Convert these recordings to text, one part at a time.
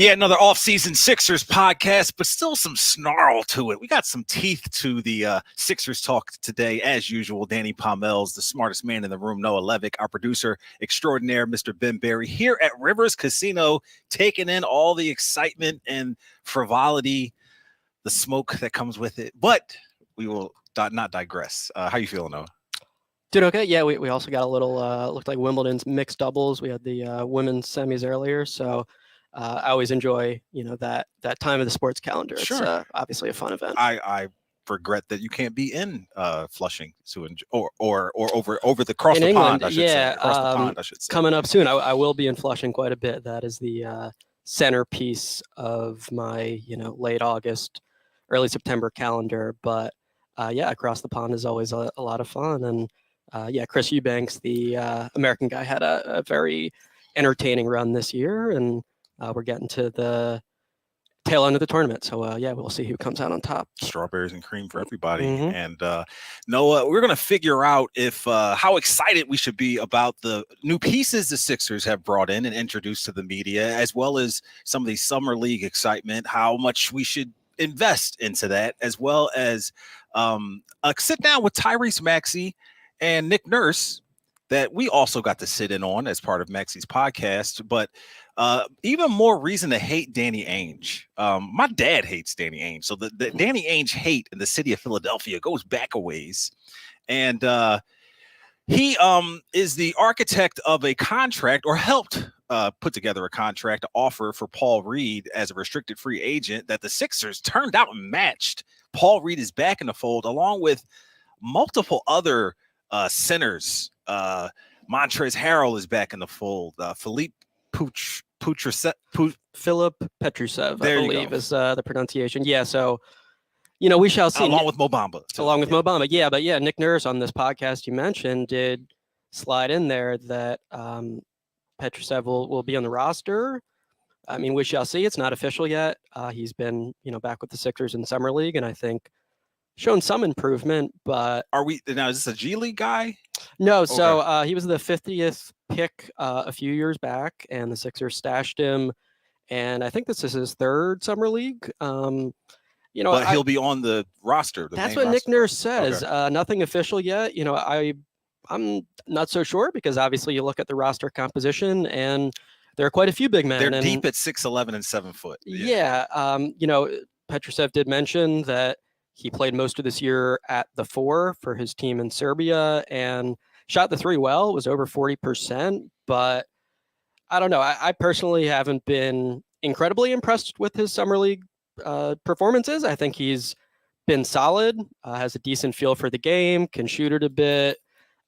Yeah, another off-season Sixers podcast, but still some snarl to it. We got some teeth to the Sixers talk today, as usual. Danny Pommells, the smartest man in the room, Noah Levick, our producer extraordinaire, Mr. Ben Berry, here at Rivers Casino, taking in all the excitement and frivolity, the smoke that comes with it. But we will not digress. How you feeling, Noah? Doing okay. Yeah, we also got a little, looked like Wimbledon's mixed doubles. We had the women's semis earlier, so I always enjoy, that time of the sports calendar. Sure. It's obviously a fun event. I regret that you can't be in Flushing to enjoy, or over the cross in the England, pond, I should say. Across the pond, I should say. Coming up soon. I will be in Flushing quite a bit. That is the centerpiece of my, late August, early September calendar. But across the pond is always a lot of fun. And Chris Eubanks, the American guy, had a very entertaining run this year, and we're getting to the tail end of the tournament. So, we'll see who comes out on top. Strawberries and cream for everybody. Mm-hmm. And Noah, we're going to figure out if how excited we should be about the new pieces the Sixers have brought in and introduced to the media, as well as some of the summer league excitement, how much we should invest into that, as well as sit down with Tyrese Maxey and Nick Nurse that we also got to sit in on as part of Maxey's podcast. But even more reason to hate Danny Ainge. My dad hates Danny Ainge. So the Danny Ainge hate in the city of Philadelphia goes back a ways. And he is the architect of a contract, or helped put together a contract offer for Paul Reed as a restricted free agent that the Sixers turned out and matched. Paul Reed is back in the fold, along with multiple other centers. Montrezl Harrell is back in the fold. Philip Petrusev, I believe, is the pronunciation. Yeah, so we shall see. Along with Mo Bamba. Mo Bamba. Yeah, but Nick Nurse on this podcast you mentioned did slide in there that Petrusev will be on the roster. I mean, we shall see. It's not official yet. He's been back with the Sixers in summer league, and I think shown some improvement. But is this a G League guy? No. Okay. So he was the 50th pick a few years back, and the Sixers stashed him. And I think this is his third summer league. But he'll be on the roster. That's what Nick Nurse says. Okay. Nothing official yet. I'm not so sure, because obviously you look at the roster composition and there are quite a few big men. They're deep at 6'11" and 7 foot. Yeah. Petrusev did mention that he played most of this year at the 4 for his team in Serbia and shot the 3 well. It was over 40%, but I don't know. I personally haven't been incredibly impressed with his summer league performances. I think he's been solid, has a decent feel for the game, can shoot it a bit,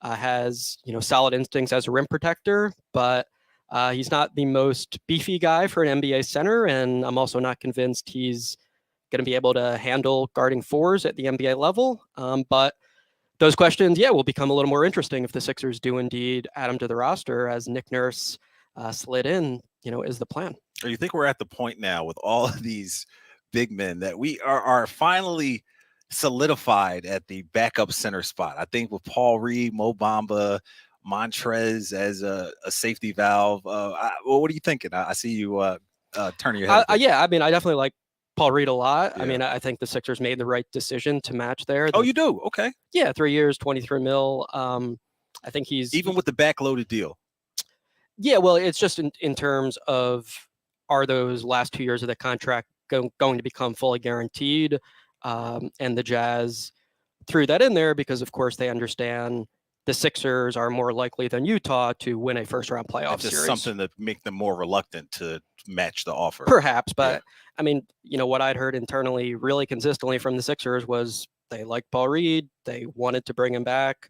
has solid instincts as a rim protector, but he's not the most beefy guy for an NBA center, and I'm also not convinced he's going to be able to handle guarding 4s at the NBA level. But those questions, will become a little more interesting if the Sixers do indeed add him to the roster, as Nick Nurse slid in, is the plan. Or you think we're at the point now with all of these big men that we are finally solidified at the backup center spot? I think with Paul Reed, Mo Bamba, Montrez as a safety valve. What are you thinking? I see you turning your head. I definitely like Paul Reed a lot. Yeah. I mean, I think the Sixers made the right decision to match there. Oh, you do? Okay. Yeah, 3 years, $23 million. I think he's even with the backloaded deal. Yeah, well, it's just in terms of, are those last 2 years of the contract going to become fully guaranteed? And the Jazz threw that in there because, of course, they understand the Sixers are more likely than Utah to win a first-round playoff series. Just something that make them more reluctant to match the offer. Perhaps, but I mean, what I'd heard internally really consistently from the Sixers was they liked Paul Reed, they wanted to bring him back,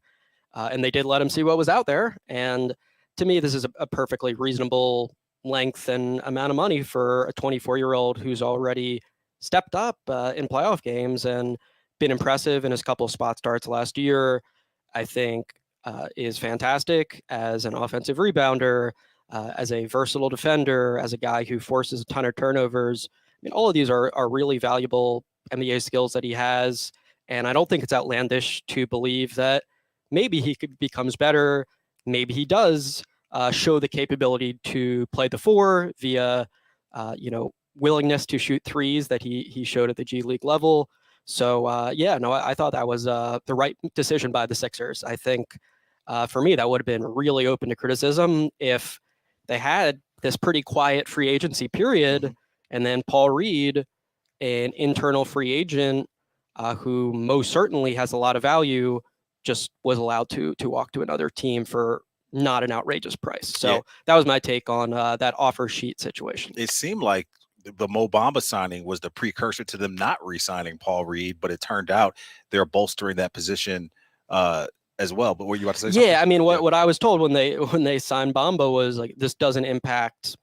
and they did let him see what was out there. And to me, this is a perfectly reasonable length and amount of money for a 24-year-old who's already stepped up in playoff games and been impressive in his couple of spot starts last year. I think is fantastic as an offensive rebounder, as a versatile defender, as a guy who forces a ton of turnovers. I mean, all of these are really valuable NBA skills that he has. And I don't think it's outlandish to believe that maybe he becomes better. Maybe he does show the capability to play the 4 via willingness to shoot threes that he showed at the G League level. So I thought that was the right decision by the Sixers. I think for me that would have been really open to criticism if they had this pretty quiet free agency period, and then Paul Reed, an internal free agent who most certainly has a lot of value, just was allowed to walk to another team for not an outrageous price. So that was my take on that offer sheet situation. It seemed like the Mo Bamba signing was the precursor to them not re-signing Paul Reed, but it turned out they're bolstering that position as well. But were you about to say something? Yeah, I mean, what I was told when they signed Bamba was like, this doesn't impact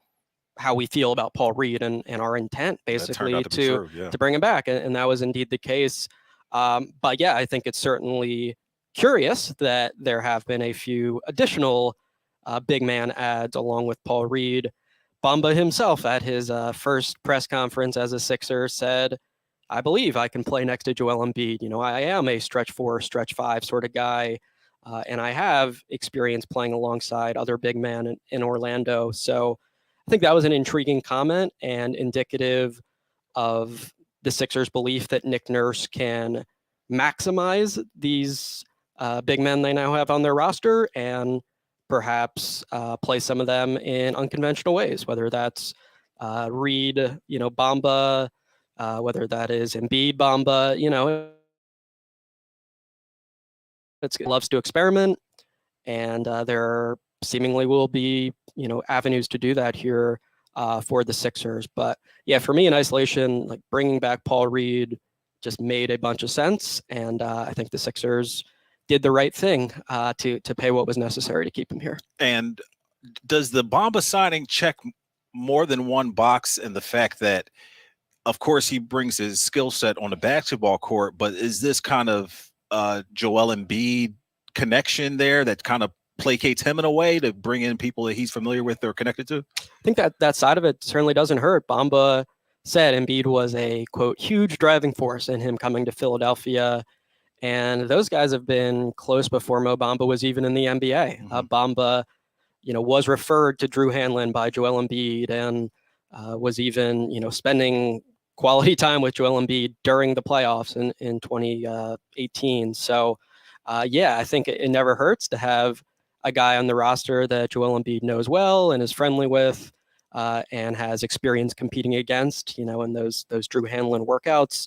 how we feel about Paul Reed and our intent basically to bring him back. And that was indeed the case. But yeah, I think it's certainly curious that there have been a few additional big man ads along with Paul Reed. Bamba himself at his first press conference as a Sixer said, I believe I can play next to Joel Embiid. I am a stretch 4, stretch 5 sort of guy. And I have experience playing alongside other big men in Orlando. So I think that was an intriguing comment and indicative of the Sixers' belief that Nick Nurse can maximize these big men they now have on their roster and perhaps play some of them in unconventional ways, whether that's Reed, Bamba, whether that is Embiid, Bamba, it loves to experiment, and there seemingly will be, avenues to do that here for the Sixers. But yeah, for me in isolation, like bringing back Paul Reed just made a bunch of sense, and I think the Sixers did the right thing to pay what was necessary to keep him here. And does the Bamba signing check more than one box in the fact that, of course, he brings his skill set on the basketball court, but is this kind of Joel Embiid connection there that kind of placates him in a way to bring in people that he's familiar with or connected to? I think that side of it certainly doesn't hurt. Bamba said Embiid was a, quote, huge driving force in him coming to Philadelphia. And those guys have been close before Mo Bamba was even in the NBA. Bamba, was referred to Drew Hanlon by Joel Embiid and was even, spending quality time with Joel Embiid during the playoffs in 2018. So, I think it never hurts to have a guy on the roster that Joel Embiid knows well and is friendly with and has experience competing against, in those Drew Hanlon workouts.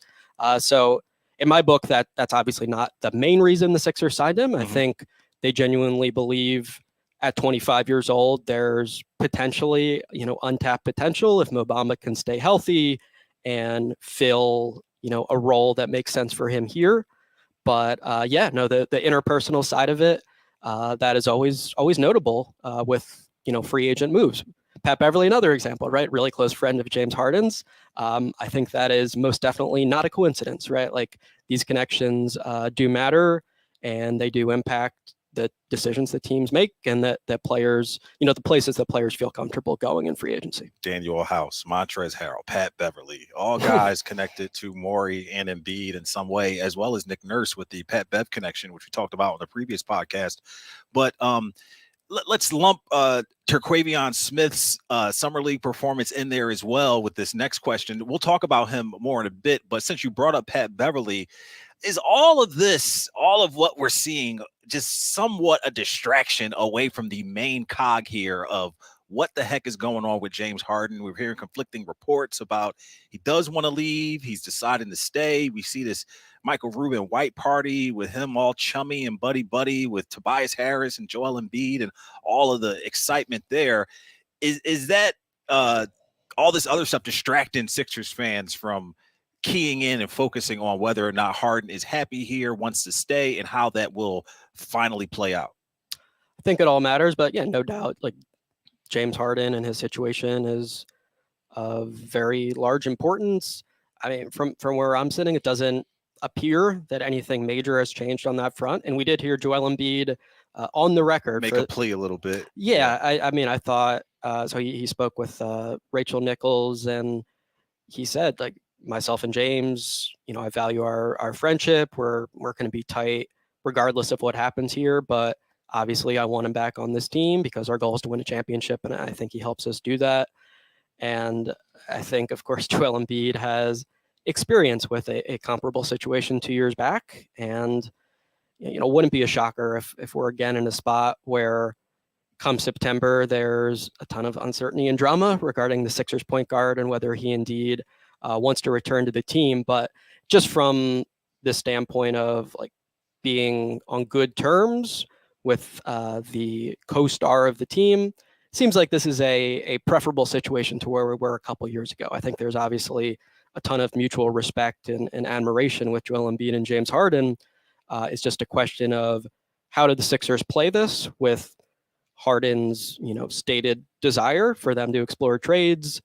So in my book, that's obviously not the main reason the Sixers signed him. I think they genuinely believe at 25 years old, there's potentially, untapped potential if Mo Bamba can stay healthy and fill, a role that makes sense for him here. But the interpersonal side of it, that is always notable with, free agent moves. Pat Beverly, another example, right? Really close friend of James Harden's. I think that is most definitely not a coincidence, right? Like these connections do matter and they do impact the decisions that teams make and that players, the places that players feel comfortable going in free agency. Daniel House, Montrezl Harrell, Pat Beverly, all guys connected to Morey and Embiid in some way, as well as Nick Nurse with the Pat Bev connection, which we talked about on the previous podcast. But let's lump Terquavion Smith's summer league performance in there as well with this next question. We'll talk about him more in a bit, but since you brought up Pat Beverly, is all of what we're seeing just somewhat a distraction away from the main cog here of what the heck is going on with James Harden? We're hearing conflicting reports about he does want to leave. He's deciding to stay. We see this Michael Rubin White party with him all chummy and buddy with Tobias Harris and Joel Embiid and all of the excitement there. Is that all this other stuff distracting Sixers fans from keying in and focusing on whether or not Harden is happy here, wants to stay, and how that will finally play out? I think it all matters, but yeah, no doubt, like James Harden and his situation is of very large importance. I mean, from where I'm sitting, it doesn't appear that anything major has changed on that front. And we did hear Joel Embiid on the record make a plea a little bit. Yeah. I mean, I thought, so he spoke with Rachel Nichols and he said, like, myself and James, I value our friendship. We're going to be tight regardless of what happens here. But obviously I want him back on this team because our goal is to win a championship. And I think he helps us do that. And I think, of course, Joel Embiid has experience with a comparable situation 2 years back. And, wouldn't be a shocker if we're again in a spot where come September, there's a ton of uncertainty and drama regarding the Sixers point guard and whether he indeed wants to return to the team. But just from the standpoint of like being on good terms with the co-star of the team, seems like this is a preferable situation to where we were a couple years ago. I think there's obviously a ton of mutual respect and admiration with Joel Embiid and James Harden. It's just a question of how did the Sixers play this with Harden's, stated desire for them to explore trades,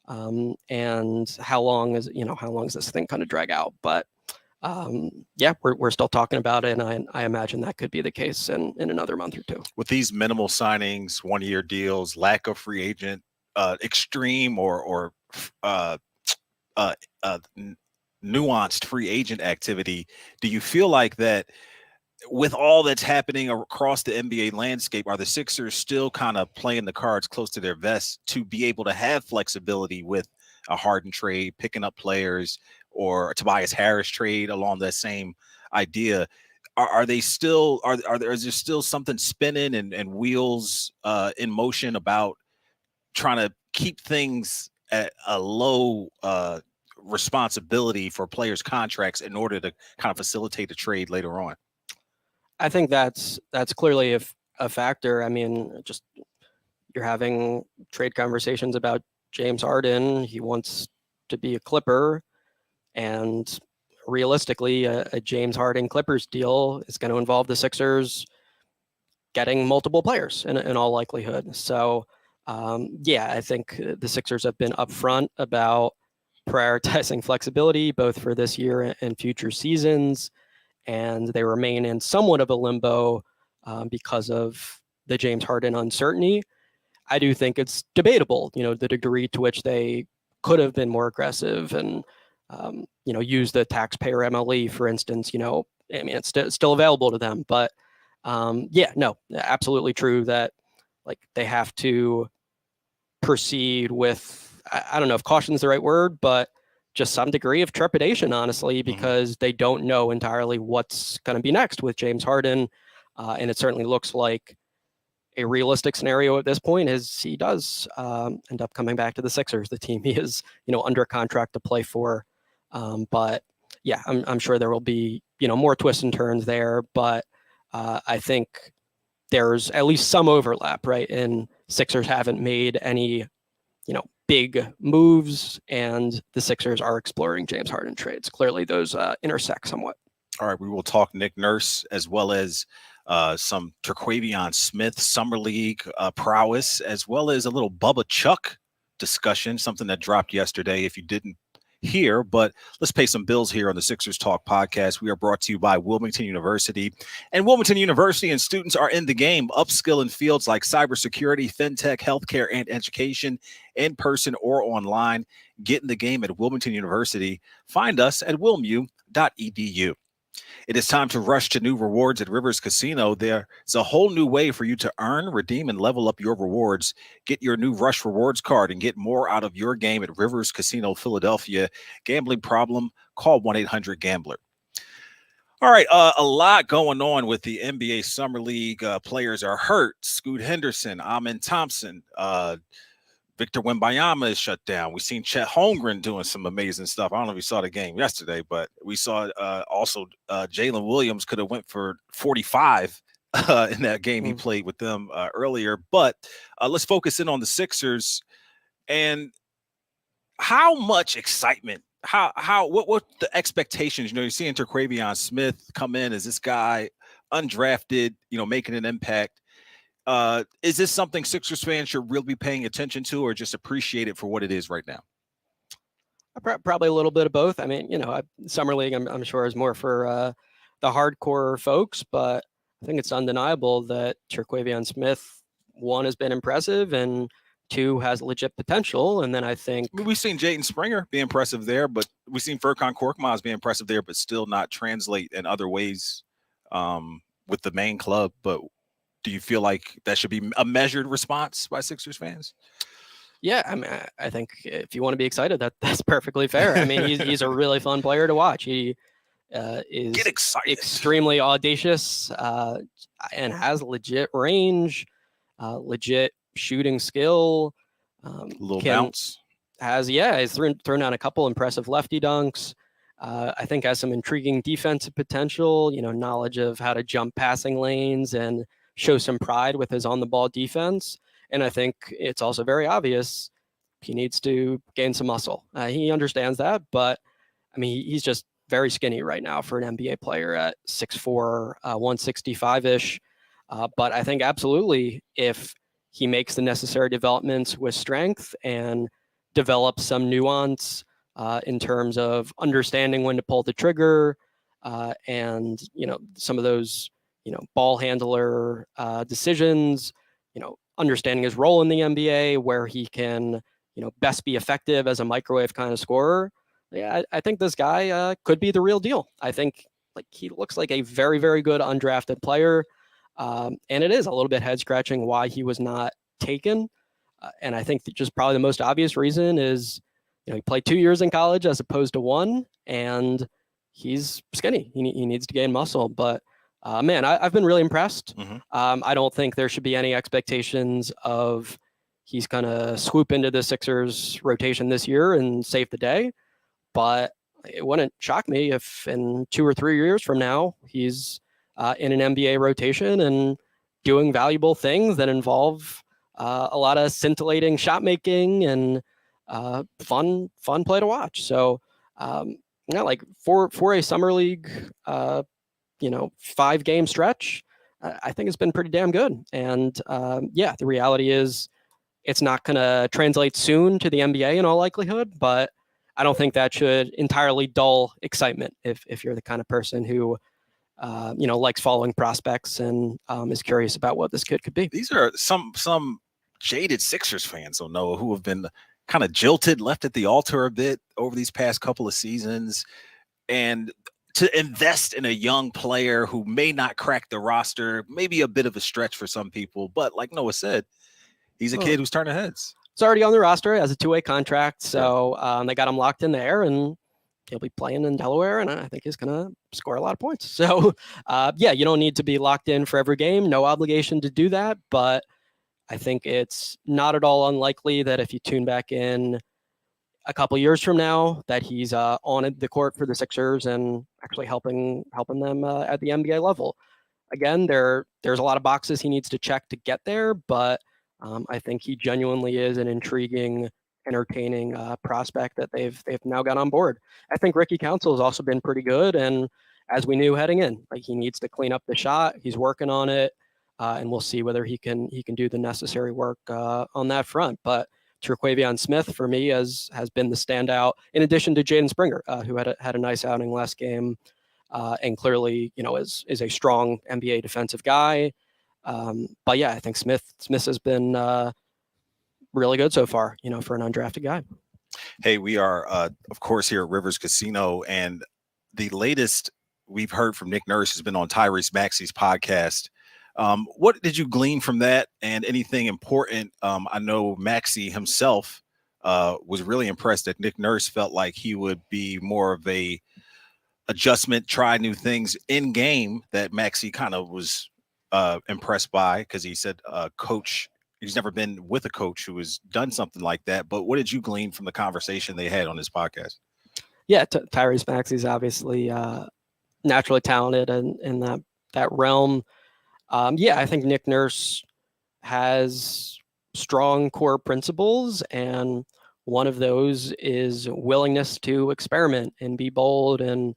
and how long is this thing kind of drag out? But we're still talking about it, and I imagine that could be the case in another month or two. With these minimal signings, 1-year deals, lack of free agent, extreme or nuanced free agent activity, do you feel like that with all that's happening across the NBA landscape, are the Sixers still kind of playing the cards close to their vest to be able to have flexibility with a Harden trade, picking up players, or a Tobias Harris trade along that same idea? Are they still is there still something spinning and wheels in motion about trying to keep things at a low responsibility for players' contracts in order to kind of facilitate a trade later on? I think that's clearly a factor. I mean, just you're having trade conversations about James Harden. He wants to be a Clipper, and realistically, a James Harden Clippers deal is going to involve the Sixers getting multiple players in all likelihood. So, I think the Sixers have been upfront about prioritizing flexibility both for this year and future seasons, and they remain in somewhat of a limbo because of the James Harden uncertainty. I do think it's debatable, the degree to which they could have been more aggressive and, use the taxpayer MLE, for instance. It's still available to them. But absolutely true that like they have to proceed with, I don't know if caution is the right word, but just some degree of trepidation, honestly, because they don't know entirely what's going to be next with James Harden. And it certainly looks like a realistic scenario at this point is he does end up coming back to the Sixers, the team he is, under contract to play for. But yeah, I'm sure there will be, more twists and turns there. But I think there's at least some overlap, right? And Sixers haven't made any, big moves, and the Sixers are exploring James Harden trades. Clearly, those intersect somewhat. All right, we will talk Nick Nurse as well as some Terquavion Smith Summer League prowess, as well as a little Bubba Chuck discussion, something that dropped yesterday if you didn't hear. But let's pay some bills here on the Sixers Talk podcast. We are brought to you by Wilmington University. And Wilmington University and students are in the game, upskill in fields like cybersecurity, fintech, healthcare, and education, in person or online. Get in the game at Wilmington University. Find us at wilmu.edu. It is time to rush to new rewards at Rivers Casino. There's a whole new way for you to earn, redeem, and level up your rewards. Get your new Rush Rewards card and get more out of your game at Rivers Casino Philadelphia. Gambling problem? Call 1-800-GAMBLER. All right, a lot going on with the NBA Summer League. Players are hurt. Scoot Henderson, Amen Thompson, Victor Wembanyama is shut down. We've seen Chet Holmgren doing some amazing stuff. I don't know if you saw the game yesterday, but we saw also Jalen Williams could have went for 45 in that game he played with them earlier. But let's focus in on the Sixers and how much excitement, what the expectations. You're seeing Terquavion Smith come in as this guy undrafted, making an impact. Is this something Sixers fans should really be paying attention to, or just appreciate it for what it is right now? Probably a little bit of both. I mean, Summer League, I'm sure, is more for the hardcore folks, but I think it's undeniable that Terquavion Smith, one, has been impressive, and two, has legit potential. And then I think we've seen Jaden Springer be impressive there, but we've seen Furkan Korkmaz be impressive there, but still not translate in other ways with the main club. But do you feel like that should be a measured response by Sixers fans? Yeah, I mean, I think if you want to be excited, that's perfectly fair. I mean, he's a really fun player to watch. He is Get excited. extremely audacious and has legit range, legit shooting skill. Little Can bounce. he's thrown out a couple impressive lefty dunks. I think has some intriguing defensive potential. Knowledge of how to jump passing lanes and show some pride with his on the ball defense. And I think it's also very obvious he needs to gain some muscle. He understands that, but I mean, he's just very skinny right now for an NBA player at 6'4", 165-ish. But I think absolutely if he makes the necessary developments with strength and develops some nuance in terms of understanding when to pull the trigger and, some of those, ball handler decisions, understanding his role in the NBA, where he can, best be effective as a microwave kind of scorer. Yeah, I think this guy could be the real deal. I think he looks like a very, very good undrafted player. And it is a little bit head scratching why he was not taken. And I think just probably the most obvious reason is, he played 2 years in college as opposed to 1, and he's skinny. He needs to gain muscle. But man, I've been really impressed. Mm-hmm. I don't think there should be any expectations of he's going to swoop into the Sixers rotation this year and save the day. But it wouldn't shock me if in 2 or 3 years from now, he's in an NBA rotation and doing valuable things that involve a lot of scintillating shot making and fun play to watch. So, for a summer league, 5-game stretch, I think it's been pretty damn good. And the reality is it's not going to translate soon to the NBA in all likelihood, but I don't think that should entirely dull excitement if you're the kind of person who likes following prospects and is curious about what this kid could be. These are some jaded Sixers fans, Noah, who have been kind of jilted, left at the altar a bit over these past couple of seasons. And to invest in a young player who may not crack the roster, maybe a bit of a stretch for some people. But like Noah said, he's a kid who's turning heads. It's already on the roster as a 2-way contract. So they got him locked in there, and he'll be playing in Delaware, and I think he's going to score a lot of points. So, you don't need to be locked in for every game. No obligation to do that. But I think it's not at all unlikely that if you tune back in a couple years from now, that he's on the court for the Sixers and actually helping them at the NBA level. Again, there's a lot of boxes he needs to check to get there, but I think he genuinely is an intriguing, entertaining prospect that they've now got on board. I think Ricky Council has also been pretty good, and as we knew heading in, he needs to clean up the shot. He's working on it, and we'll see whether he can do the necessary work on that front. But Terquavion Smith, for me, has been the standout, in addition to Jaden Springer, who had a nice outing last game, and clearly, is a strong NBA defensive guy. But yeah, I think Smith has been really good so far, for an undrafted guy. Hey, we are, of course, here at Rivers Casino, and the latest we've heard from Nick Nurse has been on Tyrese Maxey's podcast. What did you glean from that, and anything important? I know Maxey himself was really impressed that Nick Nurse felt like he would be more of a adjustment, try new things in game, that Maxey kind of was impressed by, because he said coach, he's never been with a coach who has done something like that. But what did you glean from the conversation they had on his podcast? Yeah, Tyrese Maxey's obviously naturally talented in that realm. I think Nick Nurse has strong core principles, and one of those is willingness to experiment and be bold and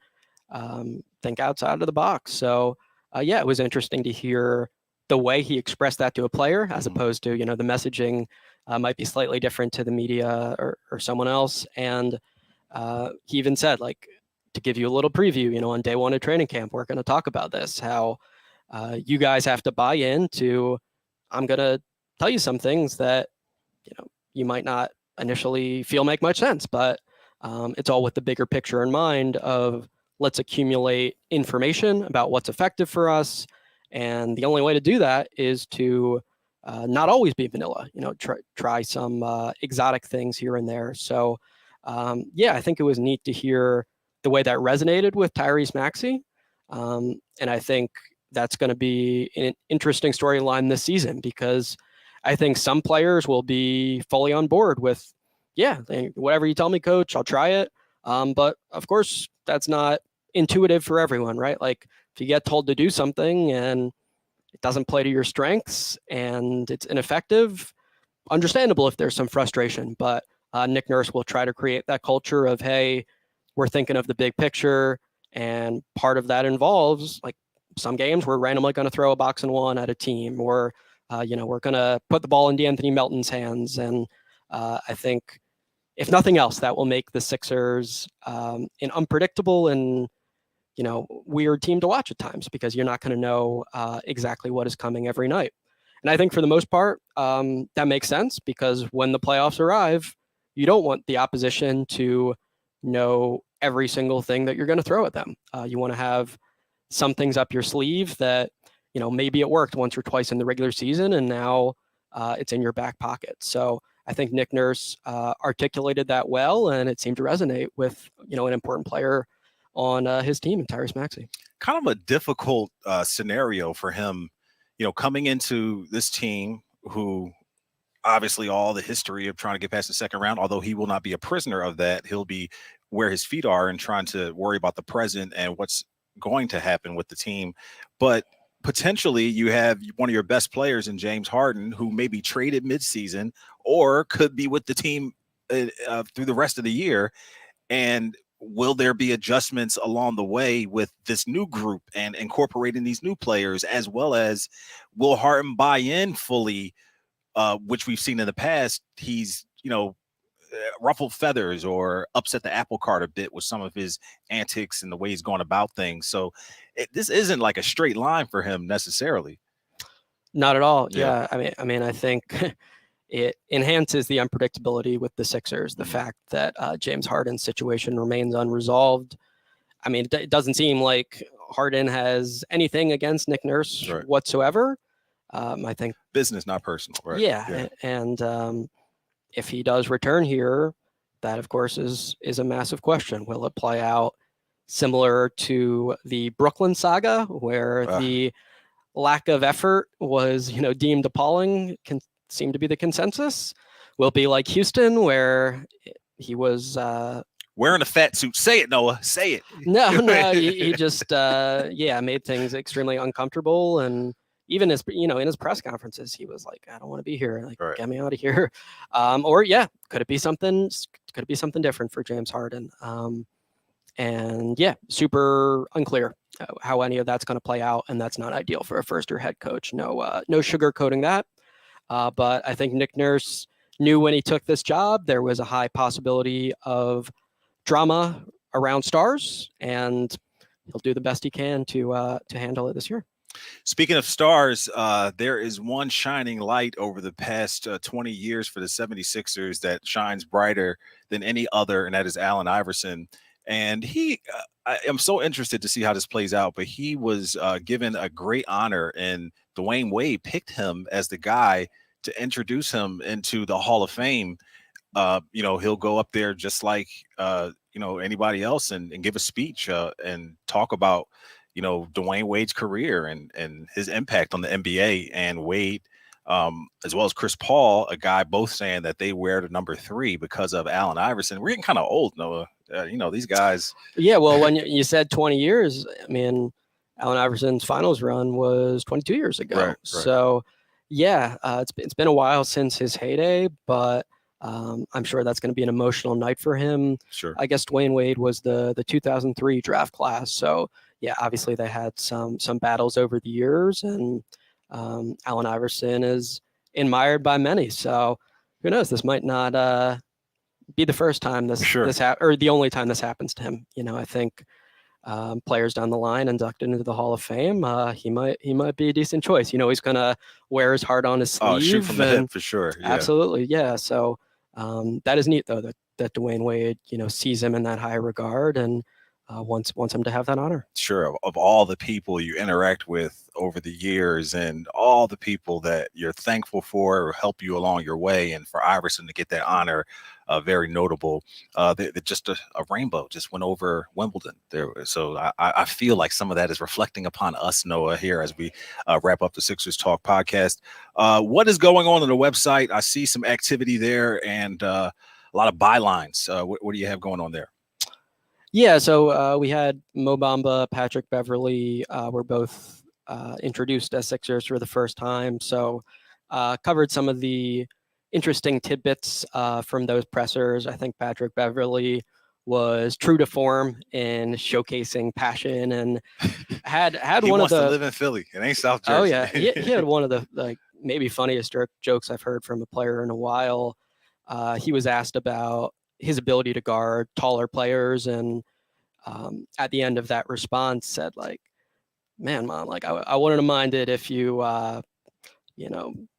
think outside of the box. So, it was interesting to hear the way he expressed that to a player, as opposed to, the messaging might be slightly different to the media or someone else. And he even said, to give you a little preview, on day 1 of training camp, we're going to talk about this, how you guys have to buy into, I'm going to tell you some things that, you might not initially feel make much sense, but it's all with the bigger picture in mind of, let's accumulate information about what's effective for us. And the only way to do that is to not always be vanilla, try some exotic things here and there. So I think it was neat to hear the way that resonated with Tyrese Maxey. And I think that's going to be an interesting storyline this season, because I think some players will be fully on board with, whatever you tell me, coach, I'll try it. But of course, that's not intuitive for everyone, right? Like if you get told to do something and it doesn't play to your strengths and it's ineffective, understandable if there's some frustration. But Nick Nurse will try to create that culture of, hey, we're thinking of the big picture. And part of that involves, like, some games we're randomly going to throw a box and one at a team, or, we're going to put the ball in DeAnthony Melton's hands. And I think, if nothing else, that will make the Sixers an unpredictable and, weird team to watch at times, because you're not going to know exactly what is coming every night. And I think for the most part, that makes sense, because when the playoffs arrive, you don't want the opposition to know every single thing that you're going to throw at them. You want to have some things up your sleeve that, maybe it worked once or twice in the regular season, and now it's in your back pocket. So I think Nick Nurse articulated that well, and it seemed to resonate with, an important player on his team, Tyrese Maxey. Kind of a difficult scenario for him, coming into this team, who obviously all the history of trying to get past the second round, although he will not be a prisoner of that. He'll be where his feet are and trying to worry about the present and what's going to happen with the team. But potentially you have one of your best players in James Harden, who may be traded midseason or could be with the team through the rest of the year. And will there be adjustments along the way with this new group and incorporating these new players, as well as will Harden buy in fully, which we've seen in the past? He's, ruffled feathers or upset the apple cart a bit with some of his antics and the way he's going about things. So this isn't like a straight line for him necessarily. Not at all. Yeah. I mean, I think it enhances the unpredictability with the Sixers. The fact that James Harden's situation remains unresolved. I mean, it doesn't seem like Harden has anything against Nick Nurse whatsoever. I think business, not personal. Right. Yeah. And if he does return here, that of course is a massive question. Will it play out similar to the Brooklyn saga, where the lack of effort was, deemed appalling, can seem to be the consensus? Will it be like Houston, where he was wearing a fat suit? Say it, Noah. Say it. No, he just made things extremely uncomfortable. And even in his press conferences, he was like, I don't want to be here. Like, get me out of here. Could it be something different for James Harden? Super unclear how any of that's going to play out. And that's not ideal for a first-year head coach. No sugarcoating that. But I think Nick Nurse knew when he took this job, there was a high possibility of drama around stars, and he'll do the best he can to handle it this year. Speaking of stars, there is one shining light over the past 20 years for the 76ers that shines brighter than any other, and that is Allen Iverson. And I'm so interested to see how this plays out, but he was given a great honor, and Dwayne Wade picked him as the guy to introduce him into the Hall of Fame. He'll go up there just like, anybody else and give a speech and talk about, Dwayne Wade's career and his impact on the NBA. And Wade, as well as Chris Paul, a guy both saying that they wear the number 3 because of Allen Iverson. We're getting kind of old, Noah. These guys. Yeah, well, when you said 20 years, I mean, Allen Iverson's finals run was 22 years ago. Right. So, it's been a while since his heyday, but I'm sure that's going to be an emotional night for him. Sure. I guess Dwayne Wade was the 2003 draft class. So, obviously they had some battles over the years, and Allen Iverson is admired by many. So who knows? This might not be the first time this or the only time this happens to him. I think players down the line inducted into the Hall of Fame, he might be a decent choice. He's gonna wear his heart on his sleeve. Shoot from the hip for sure. Yeah. Absolutely, yeah. So that is neat though that Dwayne Wade sees him in that high regard, and wants him to have that honor. Sure. Of all the people you interact with over the years and all the people that you're thankful for or help you along your way, and for Iverson to get that honor, very notable. Just a rainbow just went over Wimbledon there. So I feel like some of that is reflecting upon us, Noah, here as we wrap up the Sixers Talk podcast. What is going on the website? I see some activity there and a lot of bylines. What do you have going on there? Yeah, so we had Mo Bamba, Patrick Beverley were both introduced as Sixers for the first time. So covered some of the interesting tidbits from those pressers. I think Patrick Beverley was true to form in showcasing passion and had he one wants of the to live in Philly. It ain't South Jersey. Oh yeah, he had one of the maybe funniest jokes I've heard from a player in a while. He was asked about his ability to guard taller players, and at the end of that response said, like, man, Mom, like I wouldn't have minded if you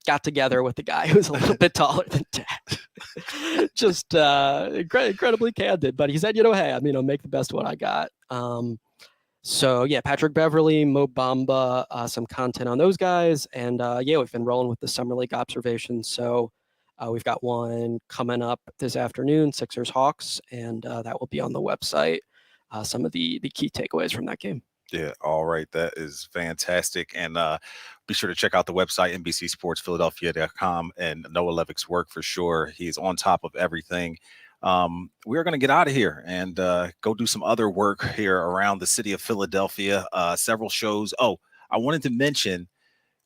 got together with the guy who's a little bit taller than Dad. Just incredibly candid. But he said, hey, make the best of what I got. So yeah, Patrick Beverley, Mo Bamba, some content on those guys, and we've been rolling with the Summer League observations. So we've got one coming up this afternoon, Sixers Hawks, and that will be on the website. Some of the key takeaways from that game. Yeah, all right. That is fantastic. And be sure to check out the website, NBCSportsPhiladelphia.com, and Noah Levick's work for sure. He's on top of everything. We're going to get out of here and go do some other work here around the city of Philadelphia. Several shows. Oh, I wanted to mention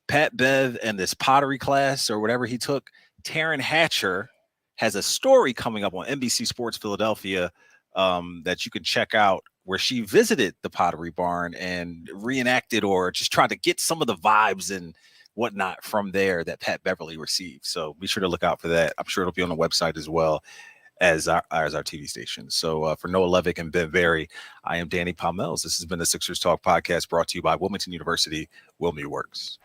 Pat Bev and this pottery class or whatever he took. Taryn Hatcher has a story coming up on NBC Sports Philadelphia that you can check out, where she visited the Pottery Barn and reenacted or just tried to get some of the vibes and whatnot from there that Pat Beverley received. So be sure to look out for that. I'm sure it'll be on the website as well as our TV station. So for Noah Levick and Ben Berry, I am Danny Pommells. This has been the Sixers Talk podcast brought to you by Wilmington University. Wilmy Works.